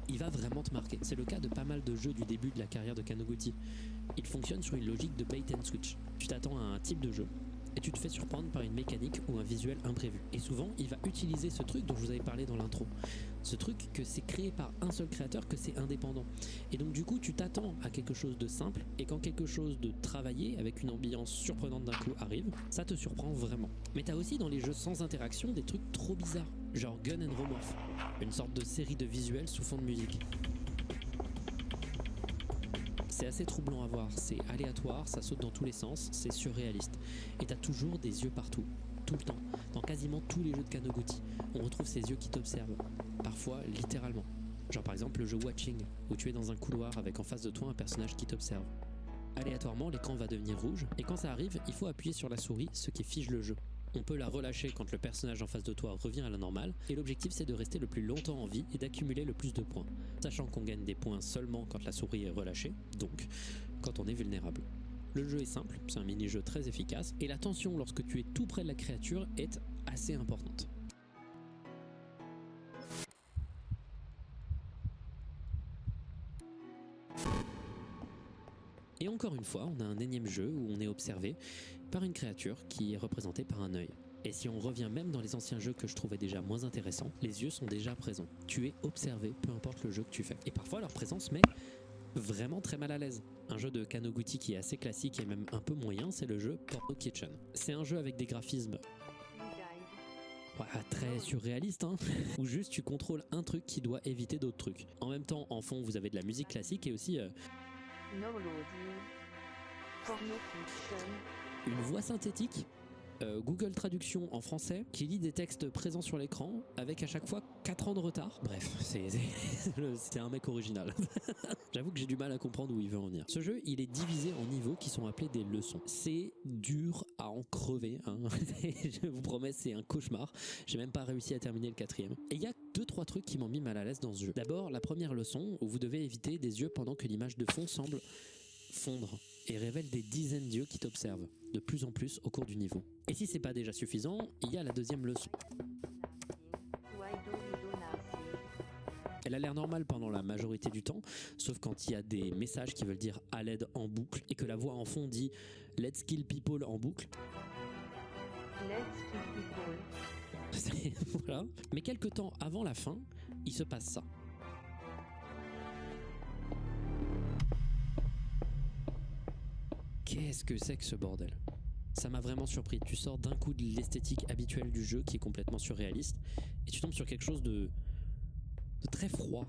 il va vraiment te marquer. C'est le cas de pas mal de jeux du début de la carrière de Kanoguchi. Il fonctionne sur une logique de bait and switch. Tu t'attends à un type de jeu et tu te fais surprendre par une mécanique ou un visuel imprévu. Et souvent, il va utiliser ce truc dont je vous avais parlé dans l'intro. Ce truc que c'est créé par un seul créateur, que c'est indépendant. Et donc du coup, tu t'attends à quelque chose de simple et quand quelque chose de travaillé avec une ambiance surprenante d'un coup arrive, ça te surprend vraiment. Mais t'as aussi dans les jeux sans interaction des trucs trop bizarres, genre Gun and Romorph, une sorte de série de visuels sous fond de musique. C'est assez troublant à voir, c'est aléatoire, ça saute dans tous les sens, c'est surréaliste. Et t'as toujours des yeux partout, tout le temps. Dans quasiment tous les jeux de Kanoguchi, on retrouve ces yeux qui t'observent, parfois littéralement. Genre par exemple le jeu Watching, où tu es dans un couloir avec en face de toi un personnage qui t'observe. Aléatoirement, l'écran va devenir rouge, et quand ça arrive, il faut appuyer sur la souris, ce qui fige le jeu. On peut la relâcher quand le personnage en face de toi revient à la normale, et l'objectif c'est de rester le plus longtemps en vie et d'accumuler le plus de points, sachant qu'on gagne des points seulement quand la souris est relâchée, donc quand on est vulnérable. Le jeu est simple, c'est un mini-jeu très efficace, et la tension lorsque tu es tout près de la créature est assez importante. Et encore une fois, on a un énième jeu où on est observé par une créature qui est représentée par un œil. Et si on revient même dans les anciens jeux que je trouvais déjà moins intéressants, les yeux sont déjà présents. Tu es observé, peu importe le jeu que tu fais. Et parfois leur présence met vraiment très mal à l'aise. Un jeu de Kanoguchi qui est assez classique et même un peu moyen, c'est le jeu Porno Kitchen. C'est un jeu avec des graphismes très surréaliste, où juste tu contrôles un truc qui doit éviter d'autres trucs. En même temps, en fond, vous avez de la musique classique et aussi une voix synthétique Google Traduction en français qui lit des textes présents sur l'écran avec à chaque fois 4 ans de retard. Bref, c'est un mec original. J'avoue que j'ai du mal à comprendre où il veut en venir. Ce jeu, il est divisé en niveaux qui sont appelés des leçons. C'est dur à en crever, hein. Je vous promets, c'est un cauchemar. J'ai même pas réussi à terminer le 4e. Et il y a 2-3 trucs qui m'ont mis mal à l'aise dans ce jeu. D'abord, la première leçon où vous devez éviter des yeux pendant que l'image de fond semble fondre et révèle des dizaines d'yeux qui t'observent de plus en plus au cours du niveau. Et si c'est pas déjà suffisant, il y a la deuxième leçon. Elle a l'air normale pendant la majorité du temps, sauf quand il y a des messages qui veulent dire à l'aide en boucle et que la voix en fond dit Let's kill people en boucle. Let's kill people. Voilà. Mais quelques temps avant la fin, il se passe ça. Qu'est-ce que c'est que ce bordel? Ça m'a vraiment surpris. Tu sors d'un coup de l'esthétique habituelle du jeu qui est complètement surréaliste et tu tombes sur quelque chose de très froid.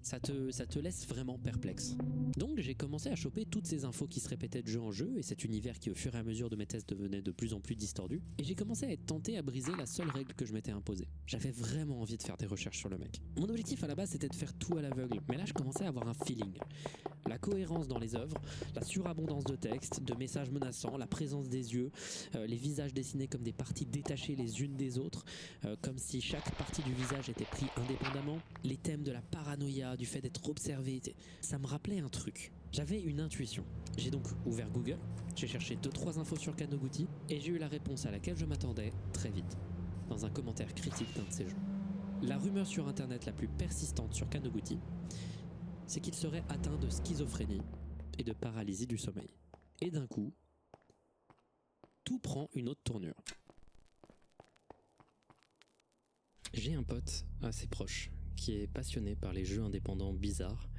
Ça te laisse vraiment perplexe. Donc j'ai commencé à choper toutes ces infos qui se répétaient de jeu en jeu et cet univers qui au fur et à mesure de mes tests devenait de plus en plus distordu. Et j'ai commencé à être tenté à briser la seule règle que je m'étais imposée. J'avais vraiment envie de faire des recherches sur le mec. Mon objectif à la base c'était de faire tout à l'aveugle, mais là je commençais à avoir un feeling. La cohérence dans les œuvres, la surabondance de textes, de messages menaçants, la présence des yeux, les visages dessinés comme des parties détachées les unes des autres, comme si chaque partie du visage était pris indépendamment, les thèmes de la paranoïa, du fait d'être observé, ça me rappelait un truc. J'avais une intuition. J'ai donc ouvert Google, j'ai cherché 2-3 infos sur Kanoguchi et j'ai eu la réponse à laquelle je m'attendais très vite, dans un commentaire critique d'un de ces jeux. La rumeur sur internet la plus persistante sur Kanoguchi, c'est qu'il serait atteint de schizophrénie et de paralysie du sommeil. Et d'un coup, tout prend une autre tournure. J'ai un pote assez proche qui est passionné par les jeux indépendants bizarres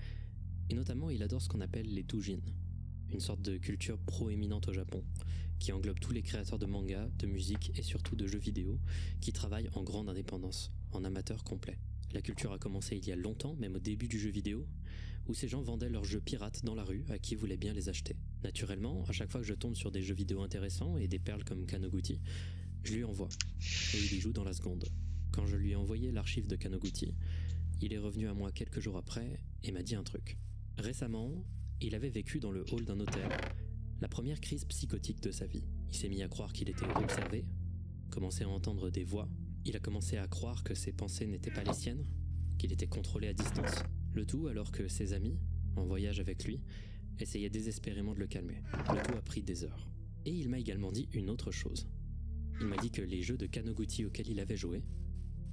et notamment il adore ce qu'on appelle les doujins, une sorte de culture proéminente au Japon qui englobe tous les créateurs de manga, de musique et surtout de jeux vidéo qui travaillent en grande indépendance, en amateur complet. La culture a commencé il y a longtemps, même au début du jeu vidéo, où ces gens vendaient leurs jeux pirates dans la rue à qui voulait bien les acheter. Naturellement, à chaque fois que je tombe sur des jeux vidéo intéressants et des perles comme Kanoguchi, je lui envoie, et il y joue dans la seconde. Quand je lui ai envoyé l'archive de Kanoguchi, il est revenu à moi quelques jours après et m'a dit un truc. Récemment, il avait vécu dans le hall d'un hôtel la première crise psychotique de sa vie. Il s'est mis à croire qu'il était observé, commençait à entendre des voix. Il a commencé à croire que ses pensées n'étaient pas les siennes, qu'il était contrôlé à distance. Le tout alors que ses amis, en voyage avec lui, essayaient désespérément de le calmer. Le tout a pris des heures. Et il m'a également dit une autre chose. Il m'a dit que les jeux de Kanoguchi auxquels il avait joué,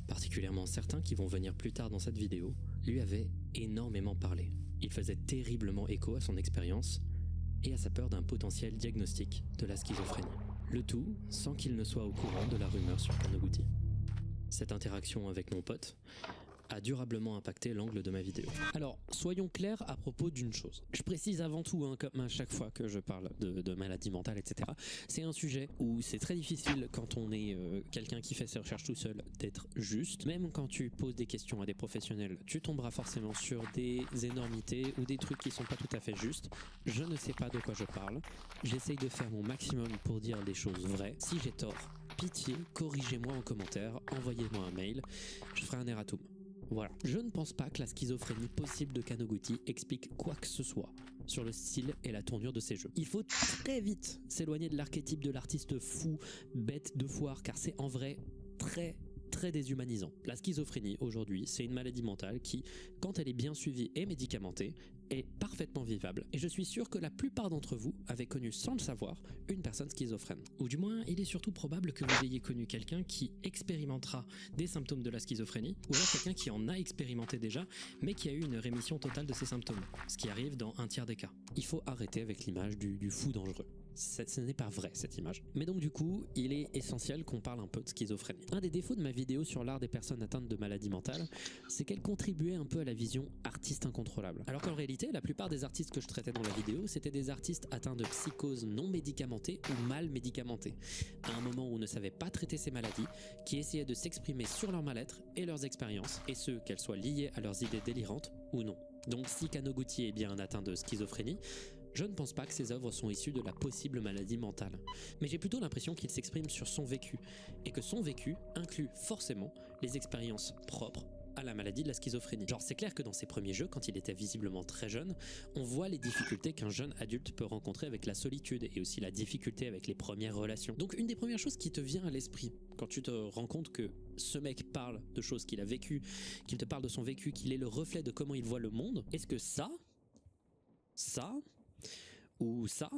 particulièrement certains qui vont venir plus tard dans cette vidéo, lui avaient énormément parlé. Il faisait terriblement écho à son expérience et à sa peur d'un potentiel diagnostic de la schizophrénie. Le tout sans qu'il ne soit au courant de la rumeur sur Kanoguchi. Cette interaction avec mon pote a durablement impacté l'angle de ma vidéo. Alors, soyons clairs à propos d'une chose. Je précise avant tout, comme à chaque fois que je parle de maladie mentale, etc., c'est un sujet où c'est très difficile quand on est quelqu'un qui fait ses recherches tout seul d'être juste. Même quand tu poses des questions à des professionnels, tu tomberas forcément sur des énormités ou des trucs qui sont pas tout à fait justes. Je ne sais pas de quoi je parle. J'essaye de faire mon maximum pour dire des choses vraies. Si j'ai tort, pitié, corrigez-moi en commentaire, envoyez-moi un mail, je ferai un erratum. Voilà. Je ne pense pas que la schizophrénie possible de Kanoguchi explique quoi que ce soit sur le style et la tournure de ses jeux. Il faut très vite s'éloigner de l'archétype de l'artiste fou, bête de foire, car c'est en vrai très déshumanisant. La schizophrénie, aujourd'hui, c'est une maladie mentale qui, quand elle est bien suivie et médicamentée, est parfaitement vivable. Et je suis sûr que la plupart d'entre vous avez connu, sans le savoir, une personne schizophrène. Ou du moins, il est surtout probable que vous ayez connu quelqu'un qui expérimentera des symptômes de la schizophrénie, ou alors quelqu'un qui en a expérimenté déjà, mais qui a eu une rémission totale de ses symptômes, ce qui arrive dans un tiers des cas. Il faut arrêter avec l'image du fou dangereux. Ce n'est pas vrai, cette image. Mais donc du coup, il est essentiel qu'on parle un peu de schizophrénie. Un des défauts de ma vidéo sur l'art des personnes atteintes de maladies mentales, c'est qu'elle contribuait un peu à la vision artiste incontrôlable. Alors qu'en réalité, la plupart des artistes que je traitais dans la vidéo, c'était des artistes atteints de psychose non médicamentée ou mal médicamentée, à un moment où on ne savait pas traiter ces maladies, qui essayaient de s'exprimer sur leur mal-être et leurs expériences, et ce, qu'elles soient liées à leurs idées délirantes ou non. Donc si Kanoguchi est bien un atteint de schizophrénie, Je ne pense pas que ses œuvres sont issues de la possible maladie mentale, mais j'ai plutôt l'impression qu'il s'exprime sur son vécu, et que son vécu inclut forcément les expériences propres à la maladie de la schizophrénie. Genre c'est clair que dans ses premiers jeux, quand il était visiblement très jeune, on voit les difficultés qu'un jeune adulte peut rencontrer avec la solitude et aussi la difficulté avec les premières relations. Donc une des premières choses qui te vient à l'esprit quand tu te rends compte que ce mec parle de choses qu'il a vécues, qu'il te parle de son vécu, qu'il est le reflet de comment il voit le monde, est-ce que ça ou ça,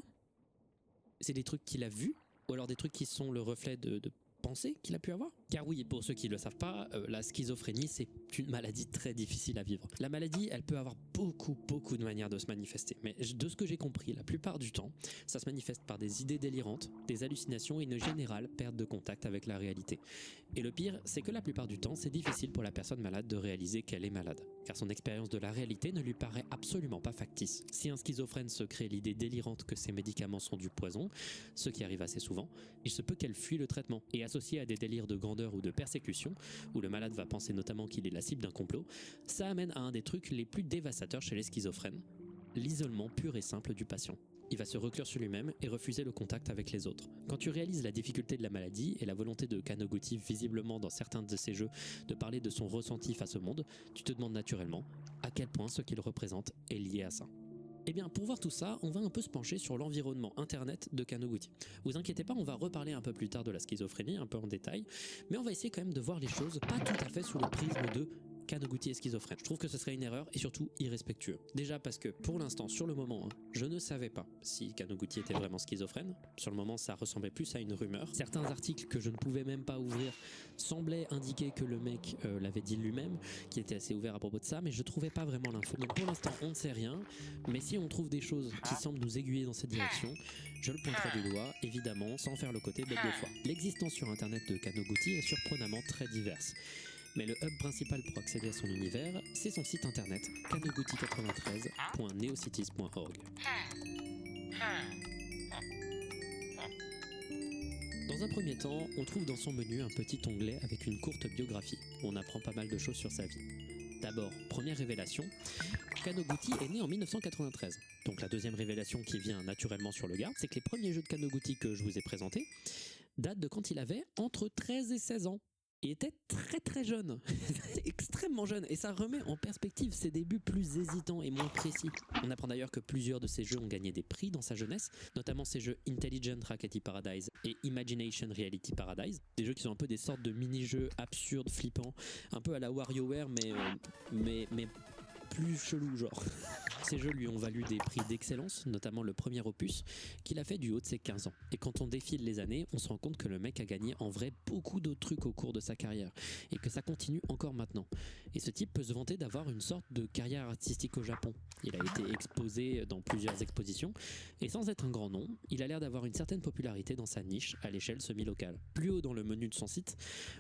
c'est des trucs qu'il a vus ou alors des trucs qui sont le reflet de pensée qu'il a pu avoir? Car oui, pour ceux qui ne le savent pas, la schizophrénie, c'est une maladie très difficile à vivre. La maladie, elle peut avoir beaucoup de manières de se manifester. Mais de ce que j'ai compris, la plupart du temps, ça se manifeste par des idées délirantes, des hallucinations et une générale perte de contact avec la réalité. Et le pire, c'est que la plupart du temps, c'est difficile pour la personne malade de réaliser qu'elle est malade. Car son expérience de la réalité ne lui paraît absolument pas factice. Si un schizophrène se crée l'idée délirante que ses médicaments sont du poison, ce qui arrive assez souvent, il se peut qu'elle fuit le traitement. Et associé à des délires de grandeur ou de persécution, où le malade va penser notamment qu'il est la cible d'un complot, ça amène à un des trucs les plus dévastateurs chez les schizophrènes, l'isolement pur et simple du patient. Il va se reclure sur lui-même et refuser le contact avec les autres. Quand tu réalises la difficulté de la maladie et la volonté de Kaneguchi visiblement dans certains de ses jeux de parler de son ressenti face au monde, tu te demandes naturellement à quel point ce qu'il représente est lié à ça. Eh bien, pour voir tout ça, on va un peu se pencher sur l'environnement internet de Kaneguchi. Vous inquiétez pas, on va reparler un peu plus tard de la schizophrénie, un peu en détail, mais on va essayer quand même de voir les choses pas tout à fait sous le prisme de Kaneguchi est schizophrène. Je trouve que ce serait une erreur et surtout irrespectueux. Déjà parce que pour l'instant, sur le moment, je ne savais pas si Kaneguchi était vraiment schizophrène. Sur le moment, ça ressemblait plus à une rumeur. Certains articles que je ne pouvais même pas ouvrir semblaient indiquer que le mec l'avait dit lui-même, qu'il était assez ouvert à propos de ça, mais je trouvais pas vraiment l'info. Donc pour l'instant, on ne sait rien, mais si on trouve des choses qui semblent nous aiguiller dans cette direction, je le pointerai du doigt, évidemment, sans faire le côté bête de foire. L'existence sur internet de Kaneguchi est surprenamment très diverse. Mais le hub principal pour accéder à son univers, c'est son site internet kaneguchi93.neocities.org. Dans un premier temps, on trouve dans son menu un petit onglet avec une courte biographie, où on apprend pas mal de choses sur sa vie. D'abord, première révélation, Kaneguchi est né en 1993. Donc la deuxième révélation qui vient naturellement sur le gars, c'est que les premiers jeux de Kaneguchi que je vous ai présentés datent de quand il avait entre 13 et 16 ans. Il était très jeune, extrêmement jeune, et ça remet en perspective ses débuts plus hésitants et moins précis. On apprend d'ailleurs que plusieurs de ses jeux ont gagné des prix dans sa jeunesse, notamment ses jeux Intelligent Reality Paradise et Imagination Reality Paradise, des jeux qui sont un peu des sortes de mini-jeux absurdes, flippants, un peu à la WarioWare, mais plus chelou genre. Ces jeux lui ont valu des prix d'excellence, notamment le premier opus, qu'il a fait du haut de ses 15 ans. Et quand on défile les années, on se rend compte que le mec a gagné en vrai beaucoup d'autres trucs au cours de sa carrière, et que ça continue encore maintenant. Et ce type peut se vanter d'avoir une sorte de carrière artistique au Japon. Il a été exposé dans plusieurs expositions, et sans être un grand nom, il a l'air d'avoir une certaine popularité dans sa niche à l'échelle semi-locale. Plus haut dans le menu de son site,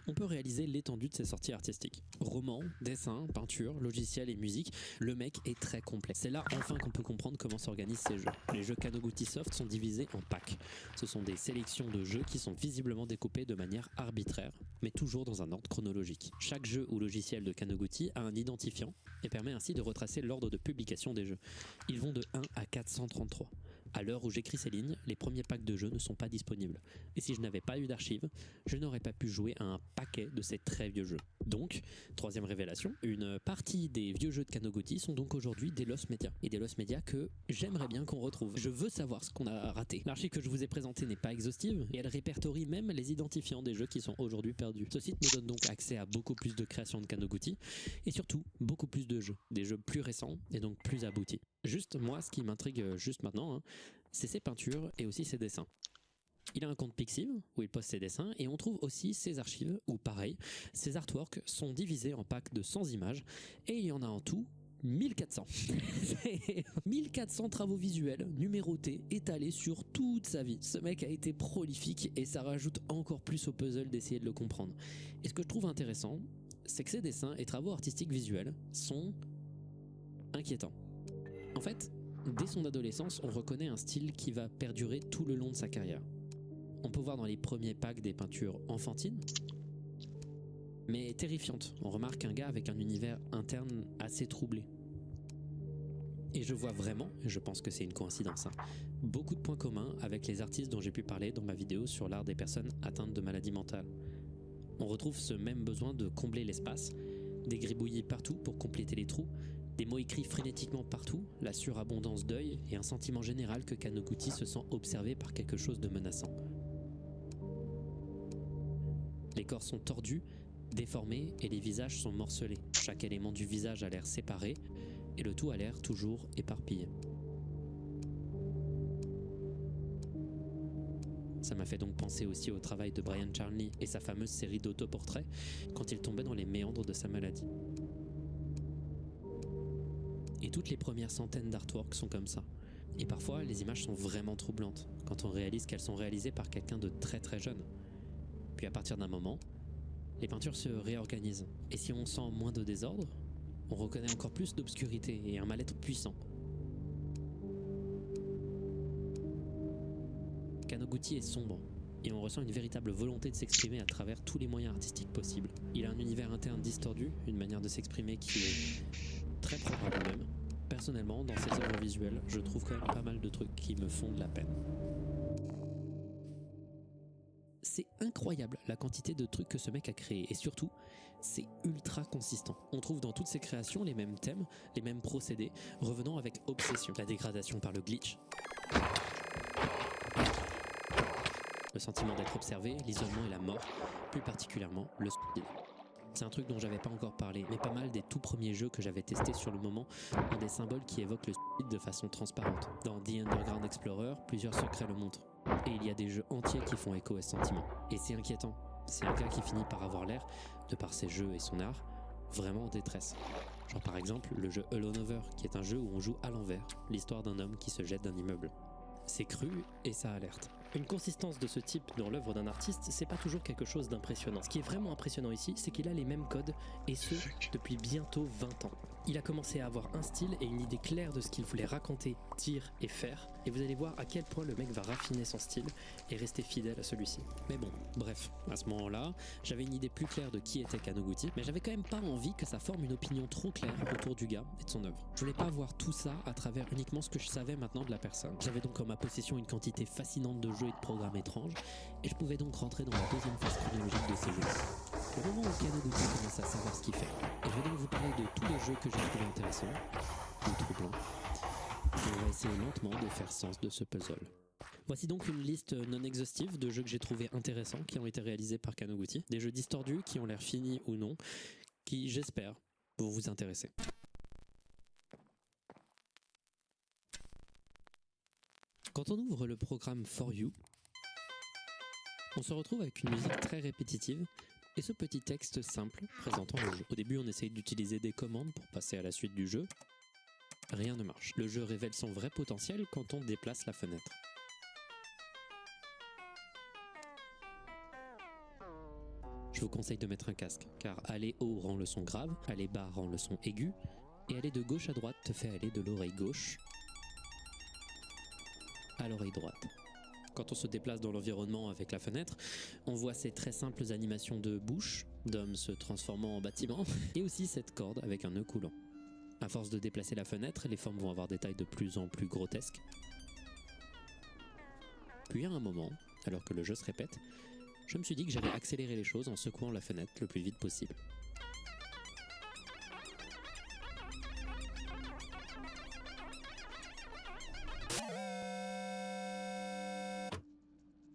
on peut réaliser l'étendue de ses sorties artistiques. Romans, dessins, peinture, logiciels et musique, le mec est très complet. C'est là enfin qu'on peut comprendre comment s'organisent ces jeux. Les jeux Kaneguchi Soft sont divisés en packs. Ce sont des sélections de jeux qui sont visiblement découpés de manière arbitraire, mais toujours dans un ordre chronologique. Chaque jeu ou logiciel de Kaneguchi a un identifiant et permet ainsi de retracer l'ordre de publication des jeux. Ils vont de 1 à 433. À l'heure où j'écris ces lignes, les premiers packs de jeux ne sont pas disponibles. Et si je n'avais pas eu d'archives, je n'aurais pas pu jouer à un paquet de ces très vieux jeux. Donc, troisième révélation, une partie des vieux jeux de Kaneguchi sont donc aujourd'hui des Lost Media. Et des Lost Media que j'aimerais bien qu'on retrouve. Je veux savoir ce qu'on a raté. L'archive que je vous ai présentée n'est pas exhaustive et elle répertorie même les identifiants des jeux qui sont aujourd'hui perdus. Ce site me donne donc accès à beaucoup plus de créations de Kaneguchi et surtout beaucoup plus de jeux. Des jeux plus récents et donc plus aboutis. Juste, moi, ce qui m'intrigue juste maintenant, c'est ses peintures et aussi ses dessins. Il a un compte Pixiv où il poste ses dessins et on trouve aussi ses archives où, pareil, ses artworks sont divisés en packs de 100 images et il y en a en tout 1400. 1400 travaux visuels numérotés étalés sur toute sa vie. Ce mec a été prolifique et ça rajoute encore plus au puzzle d'essayer de le comprendre. Et ce que je trouve intéressant, c'est que ses dessins et travaux artistiques visuels sont inquiétants. En fait, dès son adolescence, on reconnaît un style qui va perdurer tout le long de sa carrière. On peut voir dans les premiers packs des peintures enfantines, mais terrifiantes. On remarque un gars avec un univers interne assez troublé. Et je vois vraiment, et je pense que c'est une coïncidence, beaucoup de points communs avec les artistes dont j'ai pu parler dans ma vidéo sur l'art des personnes atteintes de maladies mentales. On retrouve ce même besoin de combler l'espace, des gribouillis partout pour compléter les trous, des mots écrits frénétiquement partout, la surabondance d'œil et un sentiment général que Kanoguchi se sent observé par quelque chose de menaçant. Les corps sont tordus, déformés et les visages sont morcelés. Chaque élément du visage a l'air séparé et le tout a l'air toujours éparpillé. Ça m'a fait donc penser aussi au travail de Brian Charnley et sa fameuse série d'autoportraits quand il tombait dans les méandres de sa maladie. Et toutes les premières centaines d'artworks sont comme ça. Et parfois, les images sont vraiment troublantes quand on réalise qu'elles sont réalisées par quelqu'un de très très jeune. Puis à partir d'un moment, les peintures se réorganisent. Et si on sent moins de désordre, on reconnaît encore plus d'obscurité et un mal-être puissant. Kanoguchi est sombre, et on ressent une véritable volonté de s'exprimer à travers tous les moyens artistiques possibles. Il a un univers interne distordu, une manière de s'exprimer qui est très propre à lui-même. Personnellement, dans ses œuvres visuelles, je trouve quand même pas mal de trucs qui me font de la peine. C'est incroyable la quantité de trucs que ce mec a créé, et surtout, c'est ultra consistant. On trouve dans toutes ses créations les mêmes thèmes, les mêmes procédés, revenant avec obsession. La dégradation par le glitch, le sentiment d'être observé, l'isolement et la mort, plus particulièrement le suicide. C'est un truc dont j'avais pas encore parlé, mais pas mal des tout premiers jeux que j'avais testés sur le moment ont des symboles qui évoquent le suicide de façon transparente. Dans The Underground Explorer, plusieurs secrets le montrent. Et il y a des jeux entiers qui font écho à ce sentiment. Et c'est inquiétant. C'est un gars qui finit par avoir l'air, de par ses jeux et son art, vraiment en détresse. Genre par exemple le jeu Alone Over, qui est un jeu où on joue à l'envers, l'histoire d'un homme qui se jette d'un immeuble. C'est cru et ça alerte. Une consistance de ce type dans l'œuvre d'un artiste, c'est pas toujours quelque chose d'impressionnant. Ce qui est vraiment impressionnant ici, c'est qu'il a les mêmes codes, et ce, depuis bientôt 20 ans. Il a commencé à avoir un style et une idée claire de ce qu'il voulait raconter, dire et faire, et vous allez voir à quel point le mec va raffiner son style et rester fidèle à celui-ci. Mais bon, bref, à ce moment-là, j'avais une idée plus claire de qui était Kanoguchi, mais j'avais quand même pas envie que ça forme une opinion trop claire autour du gars et de son œuvre. Je voulais pas voir tout ça à travers uniquement ce que je savais maintenant de la personne. J'avais donc en ma possession une quantité fascinante de jeux et de programmes étranges, et je pouvais donc rentrer dans la deuxième phase chronologique de ces jeux. Au moment où Kanoguchi commence à savoir ce qu'il fait, et je vais donc vous parler de tous les jeux que j'ai trouvés intéressants, ou troublants, et on va essayer lentement de faire sens de ce puzzle. Voici donc une liste non exhaustive de jeux que j'ai trouvés intéressants qui ont été réalisés par Kanoguchi, des jeux distordus qui ont l'air finis ou non, qui, j'espère, vont vous intéresser. Quand on ouvre le programme For You, on se retrouve avec une musique très répétitive et ce petit texte simple présentant le jeu. Au début, on essaye d'utiliser des commandes pour passer à la suite du jeu. Rien ne marche. Le jeu révèle son vrai potentiel quand on déplace la fenêtre. Je vous conseille de mettre un casque, car aller haut rend le son grave, aller bas rend le son aigu, et aller de gauche à droite te fait aller de l'oreille gauche à l'oreille droite. Quand on se déplace dans l'environnement avec la fenêtre, on voit ces très simples animations de bouche, d'hommes se transformant en bâtiment, et aussi cette corde avec un nœud coulant. À force de déplacer la fenêtre, les formes vont avoir des tailles de plus en plus grotesques. Puis à un moment, alors que le jeu se répète, je me suis dit que j'allais accélérer les choses en secouant la fenêtre le plus vite possible.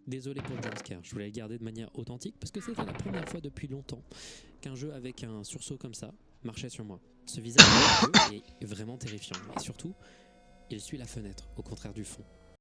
Désolé pour le jumpscare, je voulais le garder de manière authentique parce que c'était la première fois depuis longtemps qu'un jeu avec un sursaut comme ça marchait sur moi. Ce visage est vraiment terrifiant et surtout, il suit la fenêtre au contraire du fond.